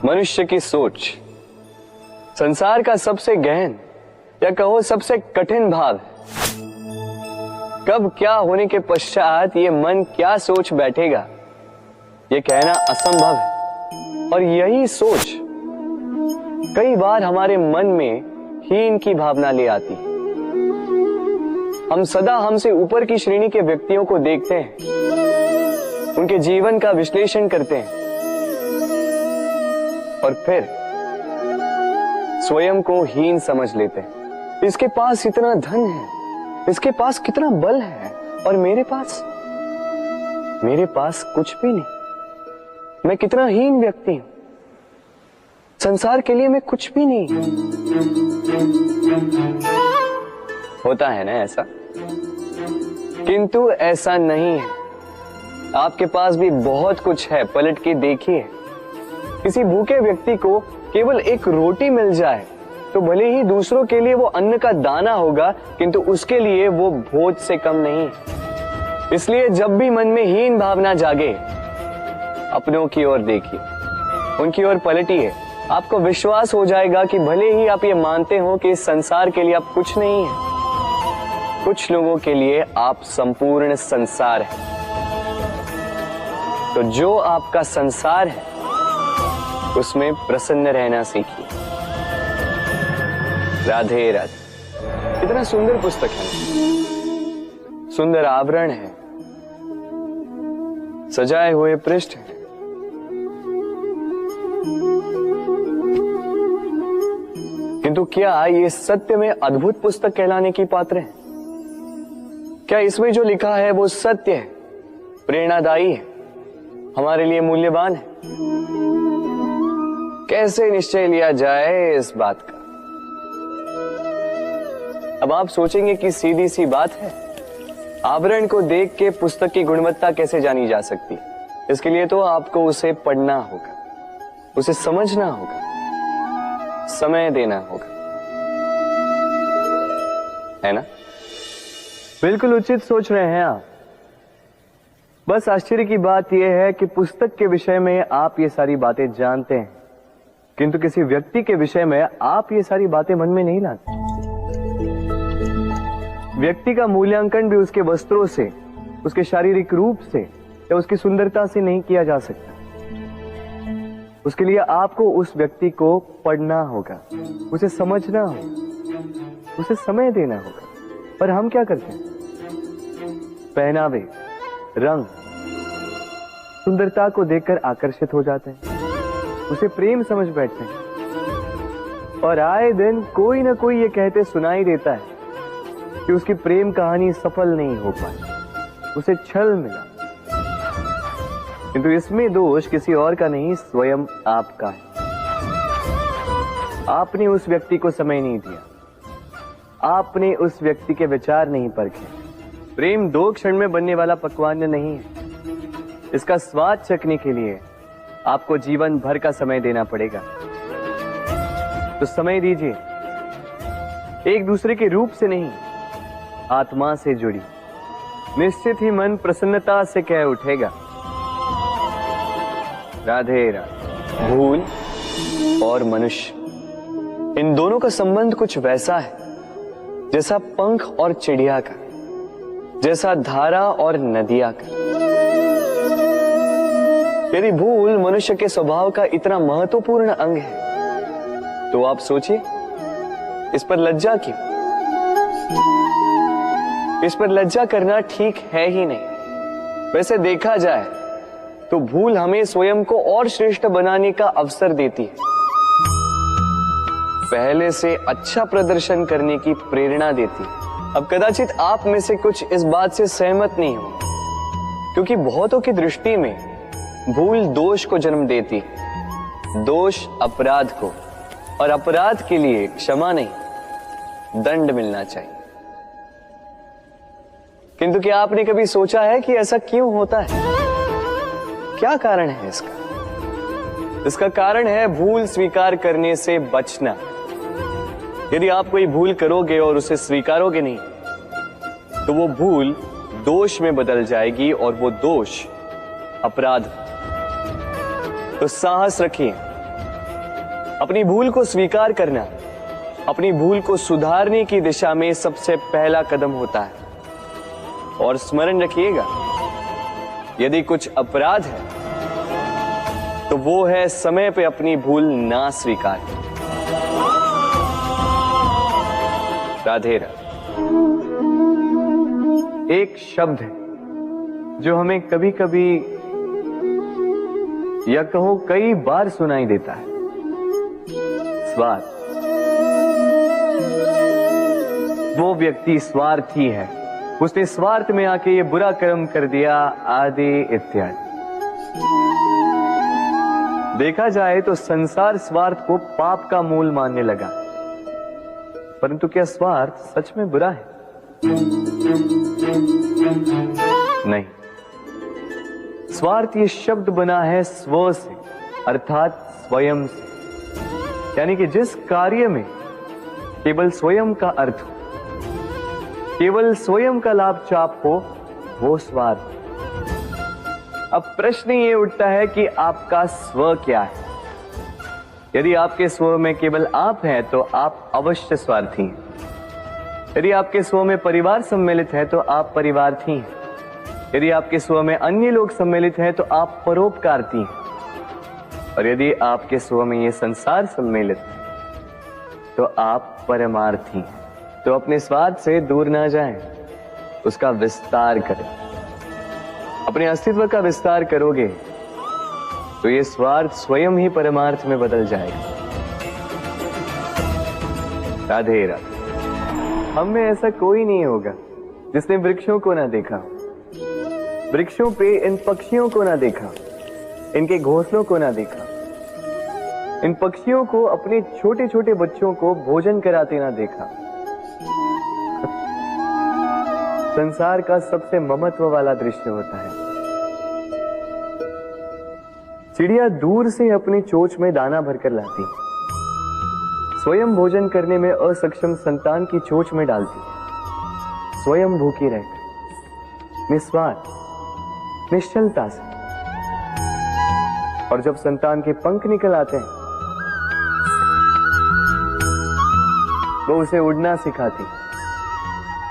मनुष्य की सोच संसार का सबसे गहन या कहो सबसे कठिन भाव है। कब क्या होने के पश्चात ये मन क्या सोच बैठेगा ये कहना असंभव है। और यही सोच कई बार हमारे मन में हीन की भावना ले आती है। हम सदा हमसे ऊपर की श्रेणी के व्यक्तियों को देखते हैं, उनके जीवन का विश्लेषण करते हैं और फिर स्वयं को हीन समझ लेते हैं। इसके पास इतना धन है, इसके पास कितना बल है और मेरे पास कुछ भी नहीं। मैं कितना हीन व्यक्ति हूं, संसार के लिए मैं कुछ भी नहीं। होता है ना ऐसा, किंतु ऐसा नहीं है। आपके पास भी बहुत कुछ है, पलट के देखिए। किसी भूखे व्यक्ति को केवल एक रोटी मिल जाए तो भले ही दूसरों के लिए वो अन्न का दाना होगा, किंतु उसके लिए वो भोज से कम नहीं। इसलिए जब भी मन में हीन भावना जागे, अपनों की ओर देखिए, उनकी ओर पलटिए। आपको विश्वास हो जाएगा कि भले ही आप ये मानते हो कि इस संसार के लिए आप कुछ नहीं है, कुछ लोगों के लिए आप संपूर्ण संसार है। तो जो आपका संसार है उसमें प्रसन्न रहना सीखिए। राधे राधे। कितना सुंदर पुस्तक है, सुंदर आवरण है, सजाए हुए पृष्ठ है। किंतु क्या ये सत्य में अद्भुत पुस्तक कहलाने की पात्र है? क्या इसमें जो लिखा है वो सत्य है, प्रेरणादायी है, हमारे लिए मूल्यवान है? कैसे निश्चय लिया जाए इस बात का? अब आप सोचेंगे कि सीधी सी बात है, आवरण को देख के पुस्तक की गुणवत्ता कैसे जानी जा सकती? इसके लिए तो आपको उसे पढ़ना होगा, उसे समझना होगा, समय देना होगा, है ना? बिल्कुल उचित सोच रहे हैं आप। बस आश्चर्य की बात यह है कि पुस्तक के विषय में आप ये सारी बातें जानते हैं, किंतु किसी व्यक्ति के विषय में आप ये सारी बातें मन में नहीं लाते। व्यक्ति का मूल्यांकन भी उसके वस्त्रों से, उसके शारीरिक रूप से या उसकी सुंदरता से नहीं किया जा सकता। उसके लिए आपको उस व्यक्ति को पढ़ना होगा, उसे समझना होगा, उसे समय देना होगा। पर हम क्या करते हैं? पहनावे, रंग, सुंदरता को देखकर आकर्षित हो जाते हैं, उसे प्रेम समझ बैठते हैं और आए दिन कोई ना कोई ये कहते सुनाई देता है कि उसकी प्रेम कहानी सफल नहीं हो पाई, उसे छल मिला। किंतु इसमें दोष किसी और का नहीं, स्वयं आपका है। आपने उस व्यक्ति को समय नहीं दिया, आपने उस व्यक्ति के विचार नहीं परखे। प्रेम 2 क्षण में बनने वाला पकवान नहीं है। इसका स्वाद चखने के लिए आपको जीवन भर का समय देना पड़ेगा। तो समय दीजिए, एक दूसरे के रूप से नहीं, आत्मा से जुड़ी। निश्चित ही मन प्रसन्नता से कह उठेगा, राधे राधे। भूल और मनुष्य, इन दोनों का संबंध कुछ वैसा है जैसा पंख और चिड़िया का, जैसा धारा और नदिया का। यदि भूल मनुष्य के स्वभाव का इतना महत्वपूर्ण अंग है तो आप सोचिए, इस पर लज्जा क्यों? इस पर लज्जा करना ठीक है ही नहीं। वैसे देखा जाए तो भूल हमें स्वयं को और श्रेष्ठ बनाने का अवसर देती है, पहले से अच्छा प्रदर्शन करने की प्रेरणा देती है। अब कदाचित आप में से कुछ इस बात से सहमत नहीं हो, क्योंकि बहुतों की दृष्टि में भूल दोष को जन्म देती है, दोष अपराध को, और अपराध के लिए क्षमा नहीं, दंड मिलना चाहिए। किंतु क्या आपने कभी सोचा है कि ऐसा क्यों होता है? क्या कारण है इसका? इसका कारण है भूल स्वीकार करने से बचना। यदि आप कोई भूल करोगे और उसे स्वीकारोगे नहीं तो वो भूल दोष में बदल जाएगी और वो दोष अपराध। तो साहस रखिए, अपनी भूल को स्वीकार करना अपनी भूल को सुधारने की दिशा में सबसे पहला कदम होता है। और स्मरण रखिएगा, यदि कुछ अपराध है तो वो है समय पे अपनी भूल ना स्वीकार करना। राधे राधे। एक शब्द है जो हमें कभी कभी या कहो कई बार सुनाई देता है, स्वार्थ। वो व्यक्ति स्वार्थी है, उसने स्वार्थ में आके ये बुरा कर्म कर दिया, आदि इत्यादि। देखा जाए तो संसार स्वार्थ को पाप का मूल मानने लगा, परंतु क्या स्वार्थ सच में बुरा है? नहीं। स्वार्थ ये शब्द बना है स्व से, अर्थात स्वयं से। यानी कि जिस कार्य में केवल स्वयं का अर्थ हो, केवल स्वयं का लाभ चाप हो, वो स्वार्थ। अब प्रश्न ये उठता है कि आपका स्व क्या है? यदि आपके स्व में केवल आप हैं तो आप अवश्य स्वार्थी हैं। यदि आपके स्व में परिवार सम्मिलित है तो आप परिवार्थी हैं। यदि आपके स्व में अन्य लोग सम्मिलित हैं तो आप परोपकारती हैं। और यदि आपके स्व में ये संसार सम्मिलित है तो आप परमार्थी हैं। तो अपने स्वार्थ से दूर ना जाएं, उसका विस्तार करें। अपने अस्तित्व का विस्तार करोगे तो ये स्वार्थ स्वयं ही परमार्थ में बदल जाएगा। राधे राधे। हम में ऐसा कोई नहीं होगा जिसने वृक्षों को ना देखा, वृक्षों पे इन पक्षियों को ना देखा, इनके घोंसलों को ना देखा, इन पक्षियों को अपने छोटे छोटे बच्चों को भोजन कराते ना देखा। संसार का सबसे ममत्व वाला दृश्य होता है। चिड़िया दूर से अपनी चोंच में दाना भरकर लाती, स्वयं भोजन करने में असक्षम संतान की चोंच में डालती, स्वयं भूखी रहकर निस्वार्थ निश्चलता से। और जब संतान के पंख निकल आते हैं वो उसे उड़ना सिखाती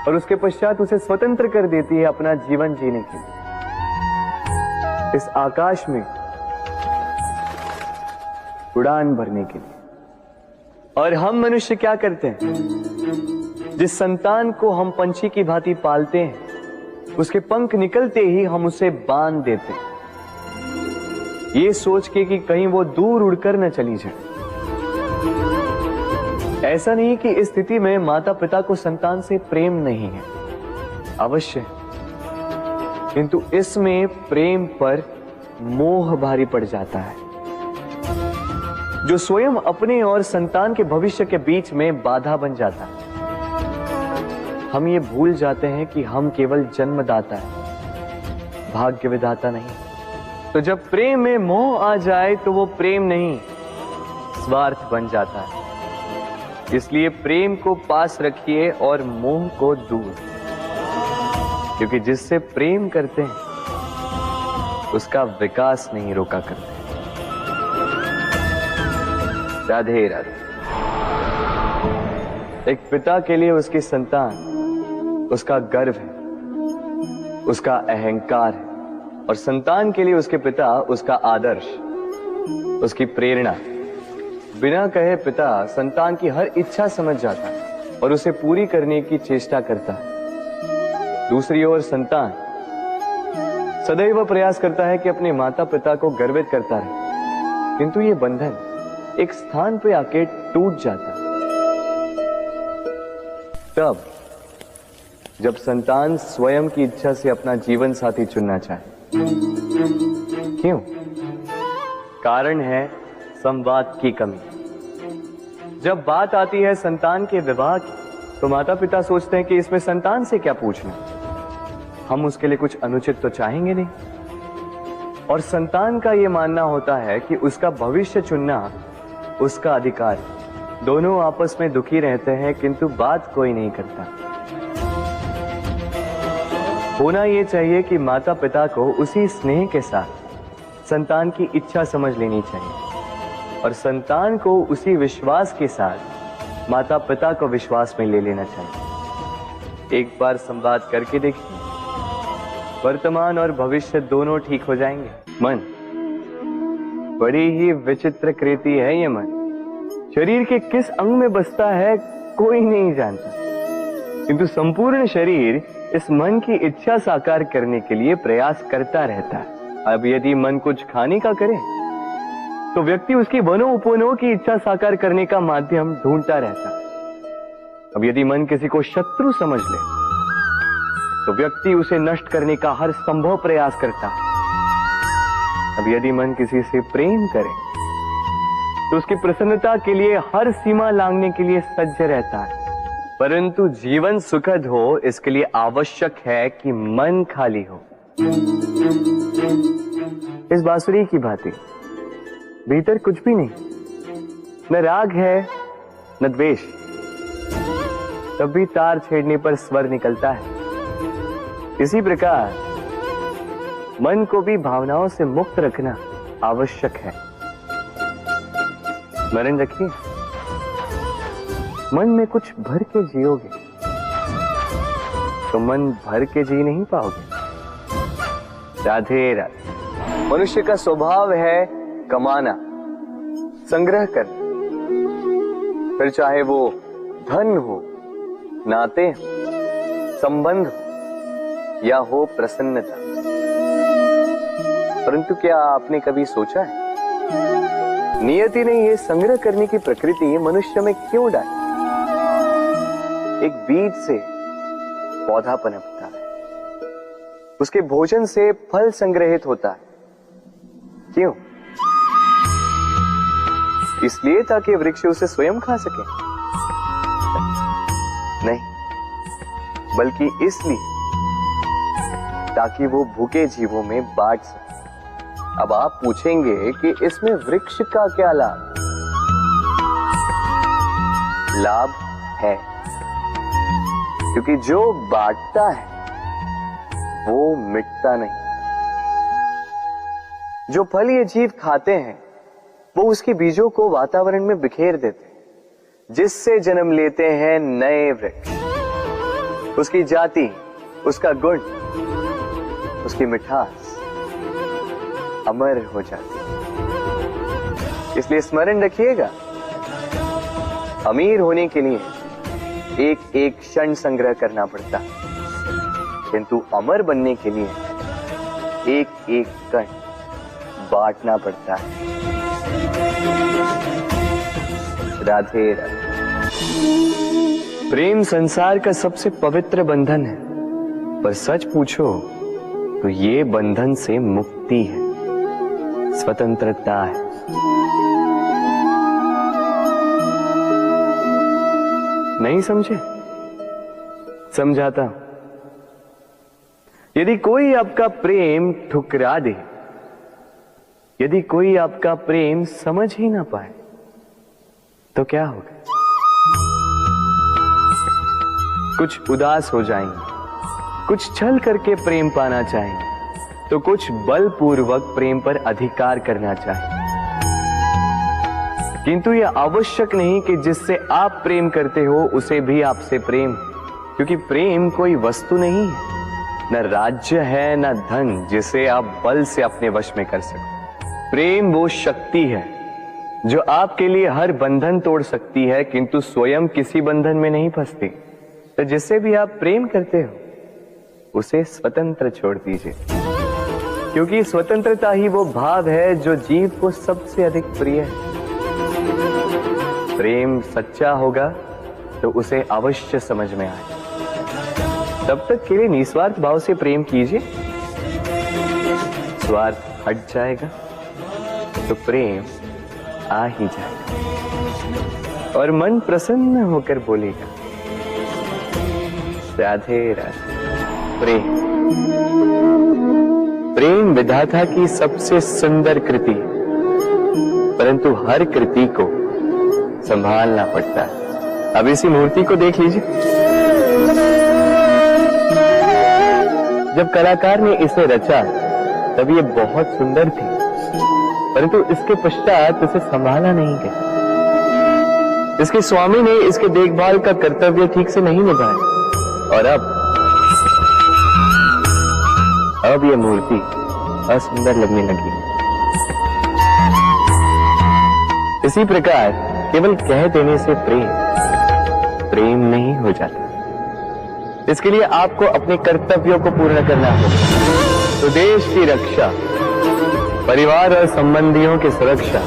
और उसके पश्चात उसे स्वतंत्र कर देती है अपना जीवन जीने के लिए, इस आकाश में उड़ान भरने के लिए। और हम मनुष्य क्या करते हैं? जिस संतान को हम पंछी की भांति पालते हैं, उसके पंख निकलते ही हम उसे बांध देते हैं, ये सोच के कि कहीं वो दूर उड़कर न चली जाए। ऐसा नहीं कि इस स्थिति में माता पिता को संतान से प्रेम नहीं है, अवश्य, किंतु इसमें प्रेम पर मोह भारी पड़ जाता है, जो स्वयं अपने और संतान के भविष्य के बीच में बाधा बन जाता है। हम ये भूल जाते हैं कि हम केवल जन्मदाता है, भाग्य विधाता नहीं। तो जब प्रेम में मोह आ जाए तो वो प्रेम नहीं, स्वार्थ बन जाता है। इसलिए प्रेम को पास रखिए और मोह को दूर, क्योंकि जिससे प्रेम करते हैं उसका विकास नहीं रोका करते। राधे राधे। एक पिता के लिए उसकी संतान उसका गर्व है, उसका अहंकार है, और संतान के लिए उसके पिता उसका आदर्श, उसकी प्रेरणा। बिना कहे पिता संतान की हर इच्छा समझ जाता है और उसे पूरी करने की चेष्टा करता है। दूसरी ओर संतान सदैव प्रयास करता है कि अपने माता पिता को गर्वित करता रहे, किंतु ये बंधन एक स्थान पे आके टूट जाता है। तब जब संतान स्वयं की इच्छा से अपना जीवन साथी चुनना चाहे। क्यों? कारण है संवाद की कमी। जब बात आती है संतान के विवाह की, तो माता पिता सोचते हैं कि इसमें संतान से क्या पूछना, हम उसके लिए कुछ अनुचित तो चाहेंगे नहीं। और संतान का यह मानना होता है कि उसका भविष्य चुनना उसका अधिकार है। दोनों आपस में दुखी रहते हैं, किंतु बात कोई नहीं करता। होना यह चाहिए कि माता पिता को उसी स्नेह के साथ संतान की इच्छा समझ लेनी चाहिए, और संतान को उसी विश्वास के साथ माता पिता को विश्वास में ले लेना चाहिए। एक बार संवाद करके देखिए, वर्तमान और भविष्य दोनों ठीक हो जाएंगे। मन बड़ी ही विचित्र कृति है ये मन। शरीर के किस अंग में बसता है कोई नहीं जानता, किंतु संपूर्ण शरीर इस मन की इच्छा साकार करने के लिए प्रयास करता रहता है। अब यदि मन कुछ खाने का करे तो व्यक्ति उसकी वनों की इच्छा साकार करने का माध्यम ढूंढता रहता है। अब यदि मन किसी को शत्रु समझ ले तो व्यक्ति उसे नष्ट करने का हर संभव प्रयास करता है। अब यदि मन किसी से प्रेम करे तो उसकी प्रसन्नता के लिए हर सीमा लांघने के लिए सज्ज रहता है। परंतु जीवन सुखद हो इसके लिए आवश्यक है कि मन खाली हो। इस बांसुरी की भांति भीतर कुछ भी नहीं, न राग है न द्वेष, तब भी तार छेड़ने पर स्वर निकलता है। इसी प्रकार मन को भी भावनाओं से मुक्त रखना आवश्यक है। स्मरण रखिए, मन में कुछ भर के जियोगे तो मन भर के जी नहीं पाओगे। राधे राधे। मनुष्य का स्वभाव है कमाना, संग्रह कर, फिर चाहे वो धन हो, नाते हो, संबंध हो या हो प्रसन्नता। परंतु क्या आपने कभी सोचा है नियति ने ये संग्रह करने की प्रकृति मनुष्य में क्यों डाली? एक बीज से पौधा पनपता है, उसके भोजन से फल संग्रहित होता है। क्यों? इसलिए ताकि वृक्ष उसे स्वयं खा सके? नहीं, बल्कि इसलिए ताकि वो भूखे जीवों में बांट सके। अब आप पूछेंगे कि इसमें वृक्ष का क्या लाभ? लाभ है, क्योंकि जो बांटता है वो मिटता नहीं। जो फल ये जीव खाते हैं वो उसके बीजों को वातावरण में बिखेर देते हैं, जिससे जन्म लेते हैं नए वृक्ष। उसकी जाति, उसका गुण, उसकी मिठास अमर हो जाती है। इसलिए स्मरण रखिएगा, अमीर होने के लिए एक एक क्षण संग्रह करना पड़ता है, किंतु अमर बनने के लिए एक एक कण बांटना पड़ता है। राधे राधे। प्रेम संसार का सबसे पवित्र बंधन है, पर सच पूछो तो ये बंधन से मुक्ति है, स्वतंत्रता है। नहीं समझे? समझाता हूं। यदि कोई आपका प्रेम ठुकरा दे, यदि कोई आपका प्रेम समझ ही ना पाए तो क्या होगा? कुछ उदास हो जाएंगे, कुछ छल करके प्रेम पाना चाहेंगे, तो कुछ बलपूर्वक प्रेम पर अधिकार करना चाहिए। किंतु यह आवश्यक नहीं कि जिससे आप प्रेम करते हो उसे भी आपसे प्रेम, क्योंकि प्रेम कोई वस्तु नहीं है, न राज्य है न धन जिसे आप बल से अपने वश में कर सको। प्रेम वो शक्ति है जो आपके लिए हर बंधन तोड़ सकती है, किंतु स्वयं किसी बंधन में नहीं फंसती। तो जिससे भी आप प्रेम करते हो उसे स्वतंत्र छोड़ दीजिए, क्योंकि स्वतंत्रता ही वो भाव है जो जीव को सबसे अधिक प्रिय है। प्रेम सच्चा होगा तो उसे अवश्य समझ में आए। तब तक के लिए निस्वार्थ भाव से प्रेम कीजिए, स्वार्थ हट जाएगा तो प्रेम आ ही जाएगा और मन प्रसन्न होकर बोलेगा राधे राधे। प्रेम, प्रेम विधाता की सबसे सुंदर कृति, परंतु हर कृति को संभालना पड़ता है। अब इसी मूर्ति को देख लीजिए। जब कलाकार ने इसे रचा तब ये बहुत सुंदर थी, परंतु इसके पश्चात इसे संभाला नहीं गया। इसके स्वामी ने इसके देखभाल का कर्तव्य ठीक से नहीं निभाया और अब यह मूर्ति असुंदर लगने लगी। इसी प्रकार केवल कह देने से प्रेम नहीं हो जाता। इसके लिए आपको अपने कर्तव्यों को पूर्ण करना होगा। तो देश की रक्षा, परिवार और संबंधियों की सुरक्षा,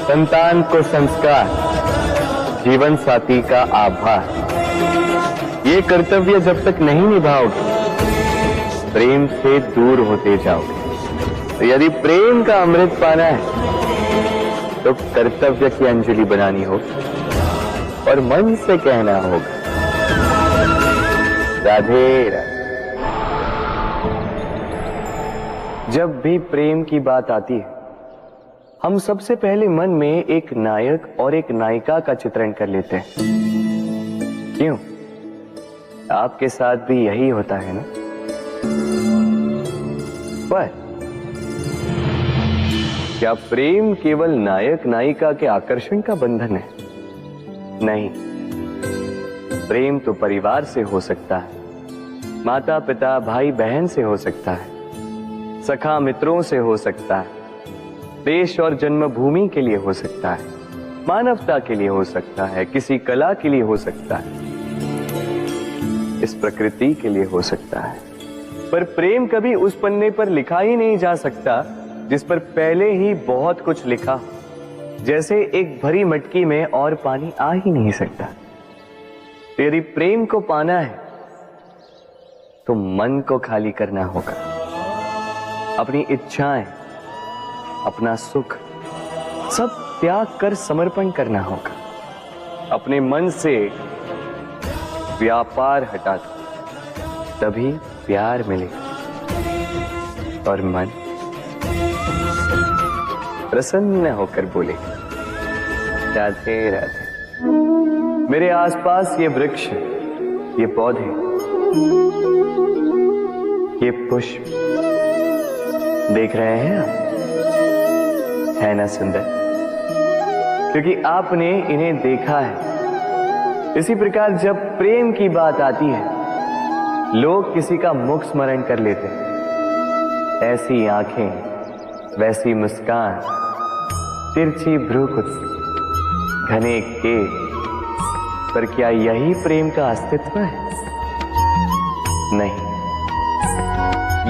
संतान को संस्कार, जीवन साथी का आभार, ये कर्तव्य जब तक नहीं निभाओगे प्रेम से दूर होते जाओगे। तो यदि प्रेम का अमृत पाना है तो कर्तव्य की अंजलि बनानी होगी और मन से कहना होगा, राधे राधे। जब भी प्रेम की बात आती है हम सबसे पहले मन में एक नायक और एक नायिका का चित्रण कर लेते हैं। क्यों? आपके साथ भी यही होता है ना? पर क्या प्रेम केवल नायक नायिका के आकर्षण का बंधन है? नहीं, प्रेम तो परिवार से हो सकता है, माता पिता भाई बहन से हो सकता है, सखा मित्रों से हो सकता है, देश और जन्मभूमि के लिए हो सकता है, मानवता के लिए हो सकता है, किसी कला के लिए हो सकता है, इस प्रकृति के लिए हो सकता है। पर प्रेम कभी उस पन्ने पर लिखा ही नहीं जा सकता जिस पर पहले ही बहुत कुछ लिखा। जैसे एक भरी मटकी में और पानी आ ही नहीं सकता। तो यदि प्रेम को पाना है तो मन को खाली करना होगा। अपनी इच्छाएं, अपना सुख सब त्याग कर समर्पण करना होगा। अपने मन से व्यापार हटा दो, तभी प्यार मिलेगा और मन प्रसन्न होकर बोले, राधे राधे। मेरे आसपास ये वृक्ष, ये पौधे, ये पुष्प देख रहे हैं आप? है ना सुंदर? क्योंकि आपने इन्हें देखा है। इसी प्रकार जब प्रेम की बात आती है लोग किसी का मुख स्मरण कर लेते हैं। ऐसी आंखें, वैसी मुस्कान, तिरछी भ्रूकुटी, घने केश, पर क्या यही प्रेम का अस्तित्व है? नहीं,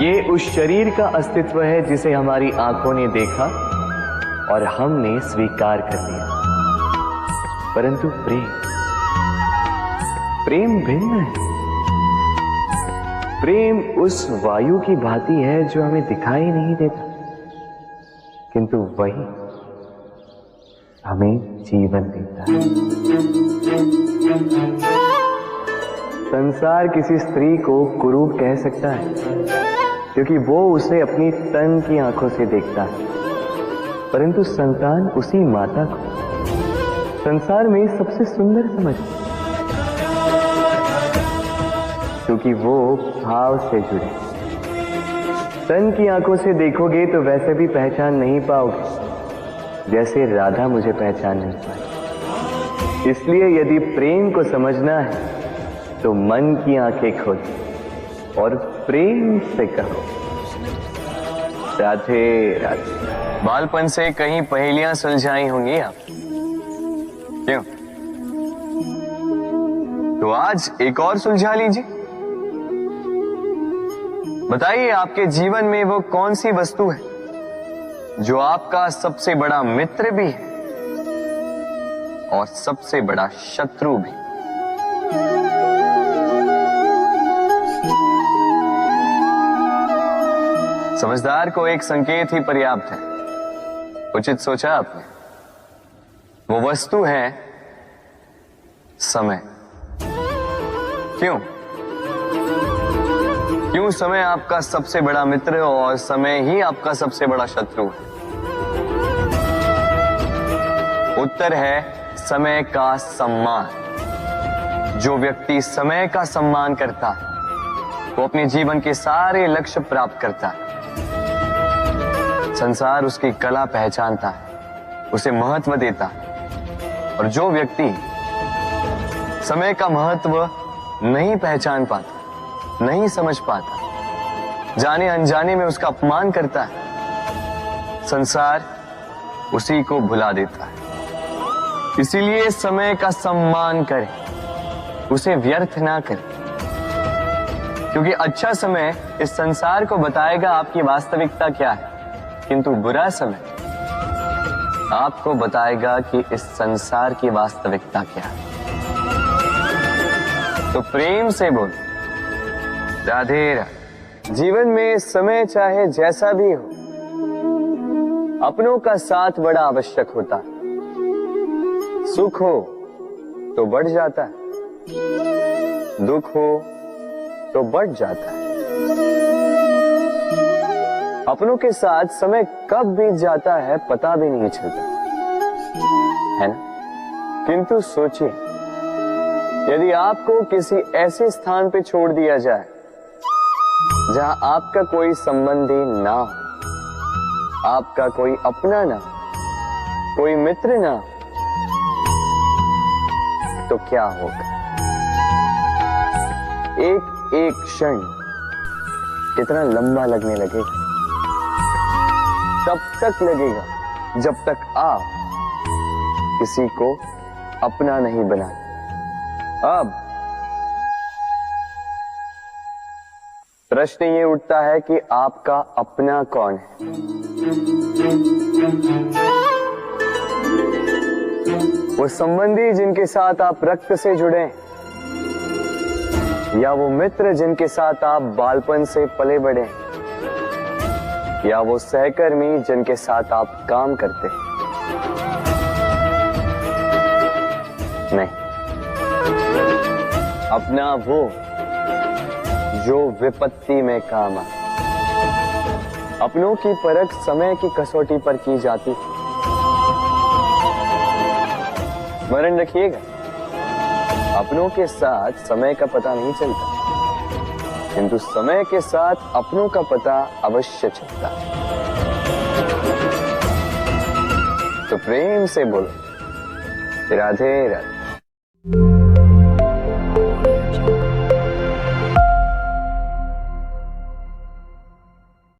ये उस शरीर का अस्तित्व है जिसे हमारी आंखों ने देखा और हमने स्वीकार कर लिया। परंतु प्रेम भिन्न है। प्रेम उस वायु की भांति है जो हमें दिखाई नहीं देता, किंतु वही हमें जीवन देता है। संसार किसी स्त्री को कुरूप कह सकता है क्योंकि वो उसे अपनी तन की आंखों से देखता है, परंतु संतान उसी माता को संसार में सबसे सुंदर समझती है क्योंकि वो भाव से जुड़े। तन की आंखों से देखोगे तो वैसे भी पहचान नहीं पाओगे जैसे राधा मुझे पहचान नहीं पाई। इसलिए यदि प्रेम को समझना है तो मन की आंखें खोलो और प्रेम से कहो, राधे राधे। बालपन से कहीं पहेलियां सुलझाई होंगी आप, क्यों? तो आज एक और सुलझा लीजिए। बताइए आपके जीवन में वो कौन सी वस्तु है जो आपका सबसे बड़ा मित्र भी है और सबसे बड़ा शत्रु भी? समझदार को एक संकेत ही पर्याप्त है। उचित सोचा आपने। वो वस्तु है समय। क्यों समय आपका सबसे बड़ा मित्र और समय ही आपका सबसे बड़ा शत्रु है? उत्तर है समय का सम्मान। जो व्यक्ति समय का सम्मान करता है वो अपने जीवन के सारे लक्ष्य प्राप्त करता है। संसार उसकी कला पहचानता है, उसे महत्व देता है। और जो व्यक्ति समय का महत्व नहीं पहचान पाता, नहीं समझ पाता, जाने अनजाने में उसका अपमान करता है, संसार उसी को भुला देता है। इसीलिए समय का सम्मान करें, उसे व्यर्थ ना करें, क्योंकि अच्छा समय इस संसार को बताएगा आपकी वास्तविकता क्या है, किंतु बुरा समय आपको बताएगा कि इस संसार की वास्तविकता क्या है। तो प्रेम से बोल, राधे राधे। जीवन में समय चाहे जैसा भी हो, अपनों का साथ बड़ा आवश्यक होता है। सुख हो तो बढ़ जाता है, दुख हो तो बढ़ जाता है। अपनों के साथ समय कब बीत जाता है पता भी नहीं चलता, है ना? किंतु सोचिए, यदि आपको किसी ऐसे स्थान पे छोड़ दिया जाए जहां आपका कोई संबंधी ना हो, आपका कोई अपना ना, कोई मित्र ना, तो क्या होगा? एक एक क्षण कितना लंबा लगने लगेगा। तब तक लगेगा जब तक आप किसी को अपना नहीं बनाते। अब प्रश्न ये उठता है कि आपका अपना कौन है? वो संबंधी जिनके साथ आप रक्त से जुड़े, या वो मित्र जिनके साथ आप बालपन से पले बढ़े, या वो सहकर्मी जिनके साथ आप काम करते हैं? नहीं, अपना वो जो विपत्ति में काम आए। अपनों की परख समय की कसौटी पर की जाती है। स्मरण रखिएगा, अपनों के साथ समय का पता नहीं चलता, किंतु समय के साथ अपनों का पता अवश्य चलता है। तो प्रेम से बोलो, राधे राधे।